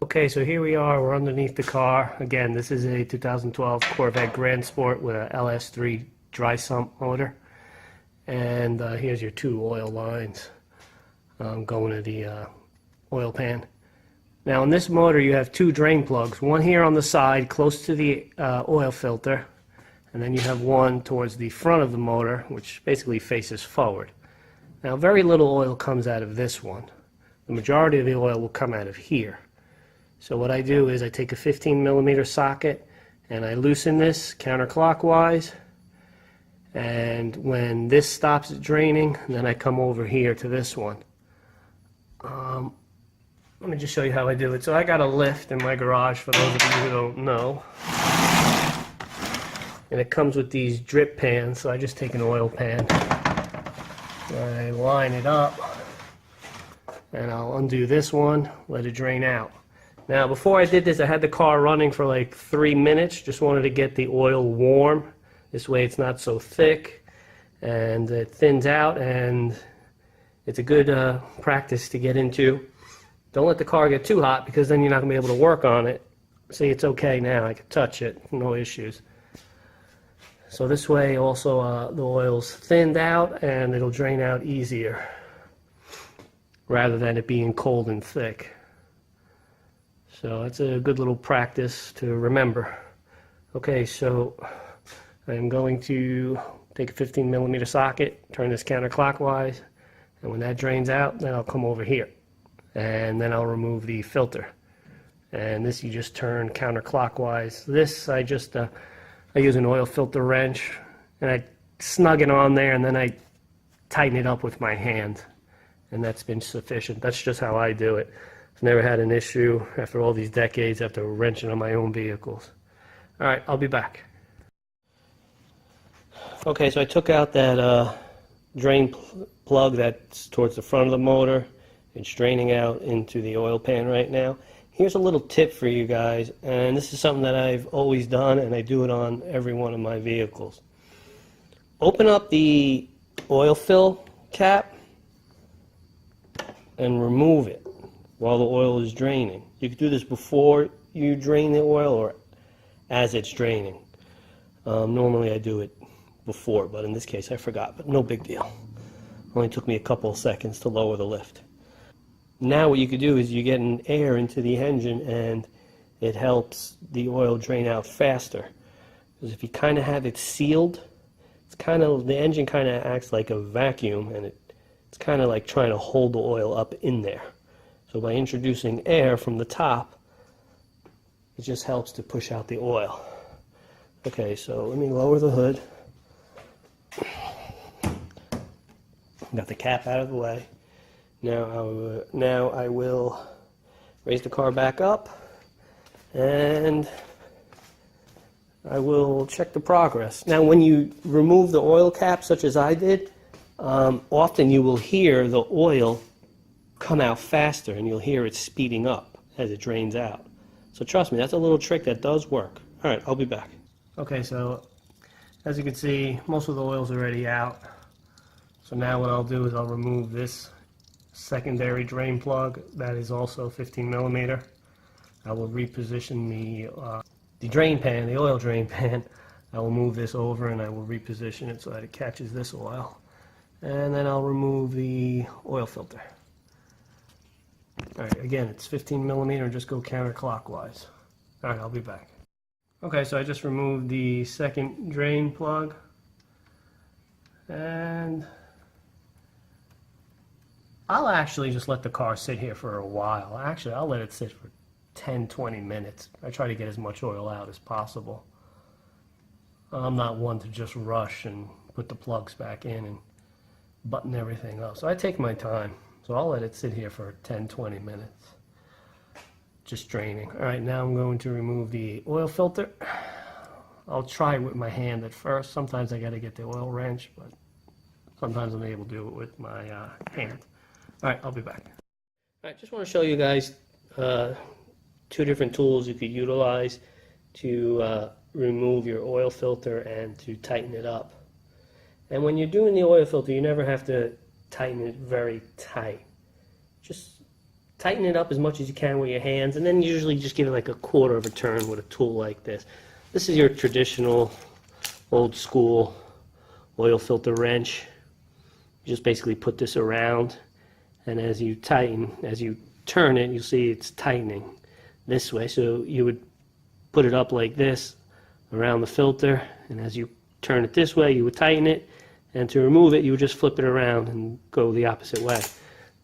Okay, so here we are, we're underneath the car. Again, this is a 2012 Corvette Grand Sport with a LS3 dry sump motor. And here's your two oil lines going to the oil pan. Now in this motor you have two drain plugs, one here on the side close to the oil filter, and then you have one towards the front of the motor, which basically faces forward. Now very little oil comes out of this one. The majority of the oil will come out of here. So what I do is I take a 15mm socket and I loosen this counterclockwise, and when this stops draining, then I come over here to this one. Let me just show you how I do it. So I got a lift in my garage, for those of you who don't know. And it comes with these drip pans, so I just take an oil pan. I line it up, and I'll undo this one, let it drain out. Now before I did this, I had the car running for like 3 minutes. Just wanted to get the oil warm. This way it's not so thick and it thins out, and it's a good practice to get into. Don't let the car get too hot, because then you're not going to be able to work on it. See, it's okay now. I can touch it, no issues. So this way also the oil's thinned out and it'll drain out easier rather than it being cold and thick. So that's a good little practice to remember. Okay, so I'm going to take a 15mm socket, turn this counterclockwise, and when that drains out, then I'll come over here. And then I'll remove the filter. And this you just turn counterclockwise. This I use an oil filter wrench, and I snug it on there, and then I tighten it up with my hand. And that's been sufficient. That's just how I do it. I've never had an issue after all these decades after wrenching on my own vehicles. Alright, I'll be back. Okay, so I took out that drain plug that's towards the front of the motor. It's draining out into the oil pan right now. Here's a little tip for you guys, and this is something that I've always done, and I do it on every one of my vehicles. Open up the oil fill cap and remove it while the oil is draining. You can do this before you drain the oil or as it's draining. Normally I do it before, but in this case I forgot, but no big deal. Only took me a couple of seconds to lower the lift. Now what you could do is you get an air into the engine, and it helps the oil drain out faster. Because if you kind of have it sealed, it's the engine kind of acts like a vacuum, and it's kind of like trying to hold the oil up in there. So by introducing air from the top, it just helps to push out the oil. Okay, so let me lower the hood. Got the cap out of the way. Now I will raise the car back up, and I will check the progress. Now when you remove the oil cap, such as I did, often you will hear the oil come out faster, and you'll hear it speeding up as it drains out. So trust me, that's a little trick that does work. Alright, I'll be back. Okay, so as you can see, most of the oil's already out. So now what I'll do is I'll remove this secondary drain plug that is also 15mm. I will reposition the drain pan, the oil drain pan. I will move this over and I will reposition it so that it catches this oil. And then I'll remove the oil filter. Alright, again, it's 15mm, just go counterclockwise. Alright, I'll be back. Okay, so I just removed the second drain plug, and I'll actually just let the car sit here for a while. Actually, I'll let it sit for 10-20 minutes. I try to get as much oil out as possible. I'm not one to just rush and put the plugs back in and button everything up. So I take my time. So I'll let it sit here for 10-20 minutes. Just draining. Alright, now I'm going to remove the oil filter. I'll try it with my hand at first. Sometimes I got to get the oil wrench, but sometimes I'm able to do it with my hand. Alright, I'll be back. Alright, just want to show you guys two different tools you could utilize to remove your oil filter and to tighten it up. And when you're doing the oil filter, you never have to tighten it very tight. Just tighten it up as much as you can with your hands, and then usually just give it like a quarter of a turn with a tool like this. This is your traditional old school oil filter wrench. You just basically put this around, and as you turn it, you'll see it's tightening this way. So you would put it up like this around the filter, and as you turn it this way, you would tighten it, and to remove it, you would just flip it around and go the opposite way.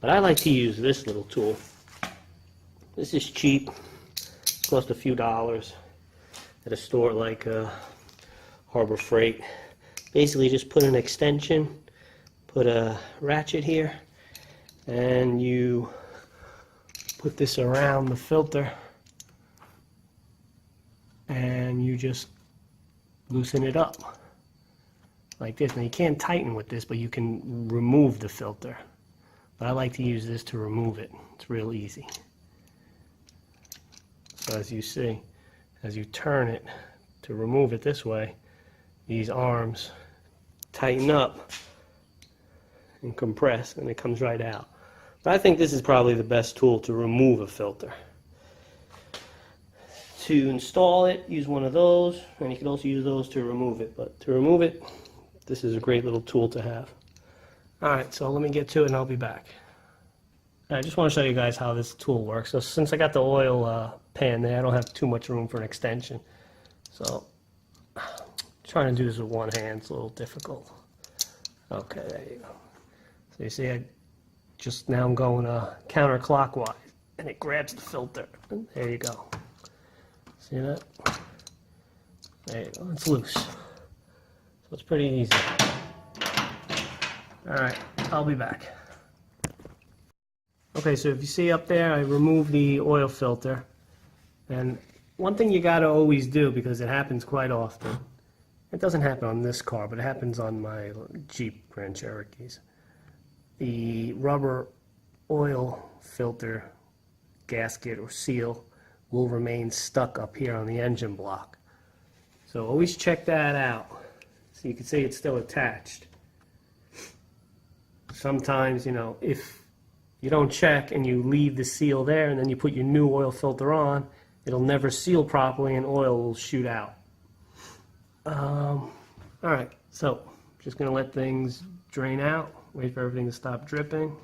But I like to use this little tool. This is cheap. It costs a few dollars at a store like Harbor Freight. Basically just put an extension, put a ratchet here, and you put this around the filter, and you just loosen it up like this. Now you can't tighten with this, but you can remove the filter. But I like to use this to remove it. It's real easy. So as you see, as you turn it to remove it this way, these arms tighten up and compress, and it comes right out. But I think this is probably the best tool to remove a filter. To install it, use one of those, and you can also use those to remove it. But to remove it, this is a great little tool to have. Alright, so let me get to it and I'll be back. I just want to show you guys how this tool works. So since I got the oil pan there, I don't have too much room for an extension. So trying to do this with one hand is a little difficult. Okay, there you go. So you see, now I'm going counterclockwise, and it grabs the filter. And there you go. See that? There you go. It's loose. So it's pretty easy. Alright, I'll be back. Okay, so if you see up there, I removed the oil filter. And one thing you gotta always do, because it happens quite often, it doesn't happen on this car, but it happens on my Jeep Grand Cherokees. The rubber oil filter gasket or seal will remain stuck up here on the engine block. So always check that out. So you can see it's still attached. Sometimes, if you don't check and you leave the seal there and then you put your new oil filter on, it'll never seal properly and oil will shoot out. Alright, so just going to let things drain out, wait for everything to stop dripping,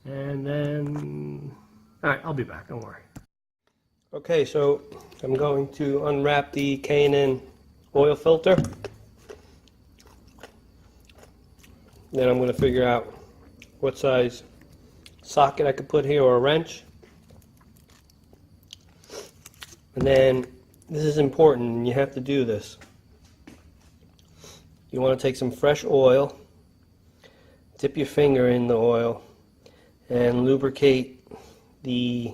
and then, alright, I'll be back, don't worry. Okay, so I'm going to unwrap the Kanan oil filter. Then I'm going to figure out what size socket I could put here, or a wrench. And then, this is important, and you have to do this. You want to take some fresh oil, dip your finger in the oil, and lubricate the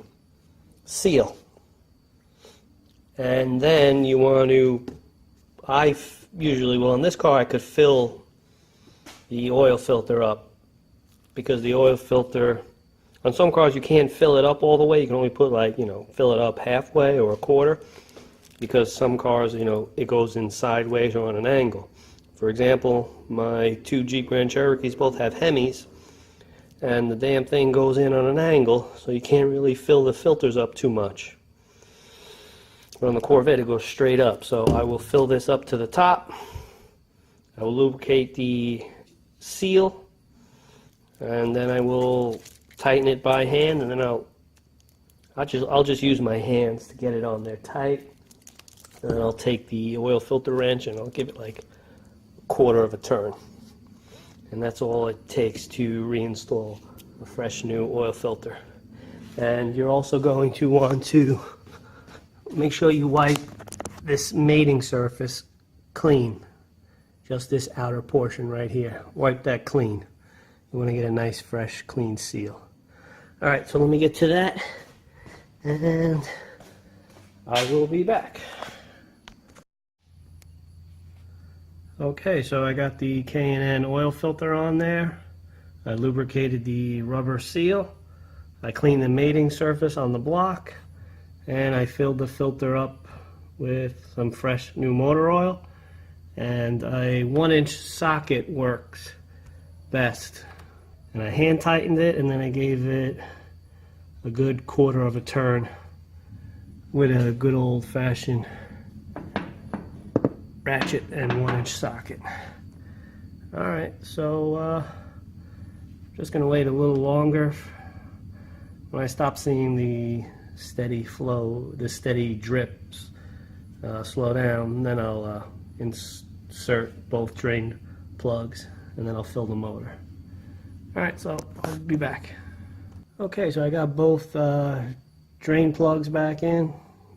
seal. And then you want to, well, in this car I could fill the oil filter up, because the oil filter, on some cars you can't fill it up all the way. You can only put fill it up halfway or a quarter, because some cars, it goes in sideways or on an angle. For example, my two Jeep Grand Cherokees both have Hemis, and the damn thing goes in on an angle, so you can't really fill the filters up too much. But on the Corvette it goes straight up, so I will fill this up to the top. I will lubricate the seal, and then I will tighten it by hand, and then I'll just use my hands to get it on there tight. And then I'll take the oil filter wrench and I'll give it like a quarter of a turn. And that's all it takes to reinstall a fresh new oil filter. And you're also going to want to make sure you wipe this mating surface clean. Just this outer portion right here. Wipe that clean. You want to get a nice, fresh, clean seal. Alright, so let me get to that, and I will be back. Okay, so I got the K&N oil filter on there. I lubricated the rubber seal. I cleaned the mating surface on the block, and I filled the filter up with some fresh new motor oil. And a 1-inch socket works best. And I hand tightened it, and then I gave it a good quarter of a turn with a good old-fashioned ratchet and 1-inch socket. Alright, so just going to wait a little longer. When I stop seeing the steady flow, the steady drips slow down, then I'll insert both drain plugs and then I'll fill the motor. Alright, so I'll be back. Okay, so I got both drain plugs back in.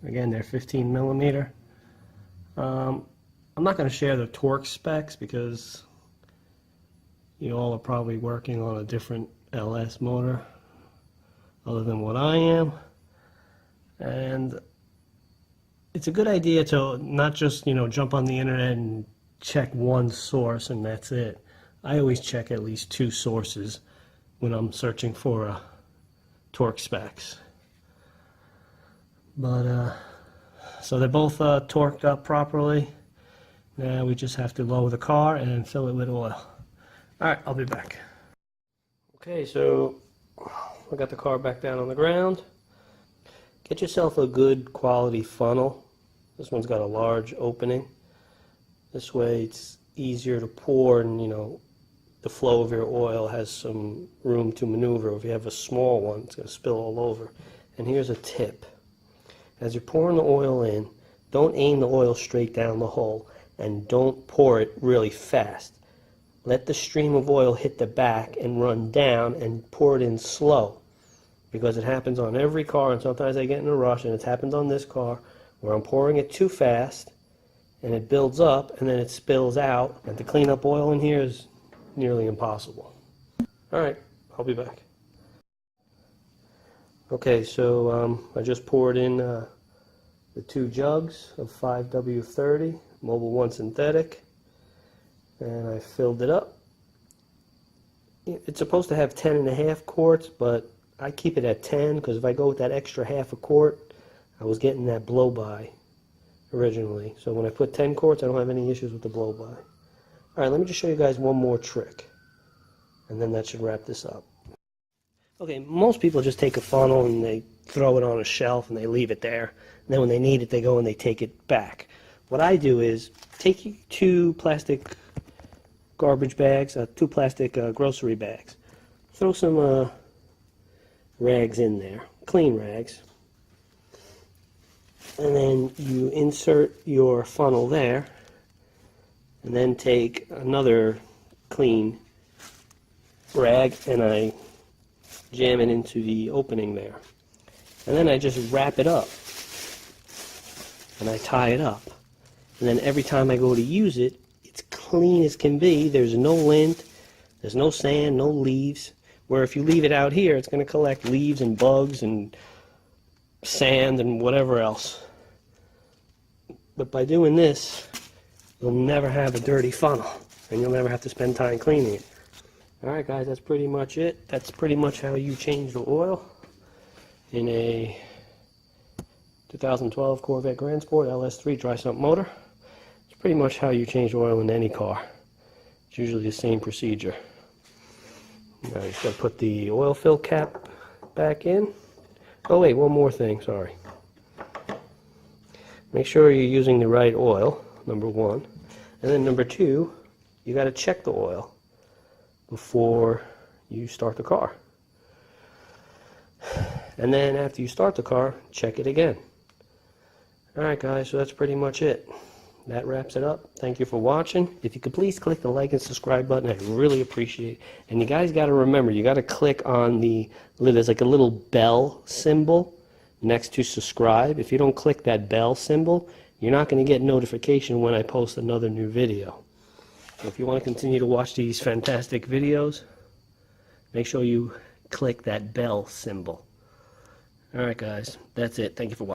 Again, they're 15 millimeter. I'm not going to share the torque specs because you all are probably working on a different LS motor other than what I am. And it's a good idea to not just, jump on the internet and check one source and that's it. I always check at least 2 sources when I'm searching for torque specs. But so they're both torqued up properly. Now we just have to lower the car and fill it with oil. Alright, I'll be back. Okay, so I got the car back down on the ground. Get yourself a good quality funnel. This one's got a large opening. This way it's easier to pour and the flow of your oil has some room to maneuver. If you have a small one, it's going to spill all over. And here's a tip. As you're pouring the oil in, don't aim the oil straight down the hole and don't pour it really fast. Let the stream of oil hit the back and run down and pour it in slow. Because it happens on every car, and sometimes I get in a rush, and it's happened on this car where I'm pouring it too fast and it builds up and then it spills out, and to clean up oil in here is nearly impossible. Alright, I'll be back. Okay, so I just poured in the 2 jugs of 5W30 Mobil 1 synthetic, and I filled it up. It's supposed to have 10.5 quarts, but I keep it at 10 because if I go with that extra half a quart, I was getting that blow-by originally. So when I put 10 quarts, I don't have any issues with the blow-by. Alright, let me just show you guys one more trick, and then that should wrap this up. Okay, most people just take a funnel and they throw it on a shelf and they leave it there. And then when they need it, they go and they take it back. What I do is take 2 plastic garbage bags, 2 plastic grocery bags. Throw some rags in there, clean rags. And then you insert your funnel there. And then take another clean rag and I jam it into the opening there. And then I just wrap it up. And I tie it up. And then every time I go to use it, it's clean as can be. There's no lint, there's no sand, no leaves. Where if you leave it out here, it's going to collect leaves and bugs and sand and whatever else. But by doing this, you'll never have a dirty funnel, and you'll never have to spend time cleaning it. Alright guys, that's pretty much it. That's pretty much how you change the oil in a 2012 Corvette Grand Sport LS3 dry sump motor. It's pretty much how you change oil in any car. It's usually the same procedure. Now you just got to put the oil fill cap back in. Oh wait, one more thing, sorry. Make sure you're using the right oil, number 1. And then number 2, you got to check the oil before you start the car. And then after you start the car, check it again. Alright guys, so that's pretty much it. That wraps it up. Thank you for watching. If you could please click the like and subscribe button, I'd really appreciate it. And you guys got to remember, you got to click on there's like a little bell symbol next to subscribe. If you don't click that bell symbol, you're not going to get notification when I post another new video. So if you want to continue to watch these fantastic videos, make sure you click that bell symbol. Alright guys, that's it. Thank you for watching.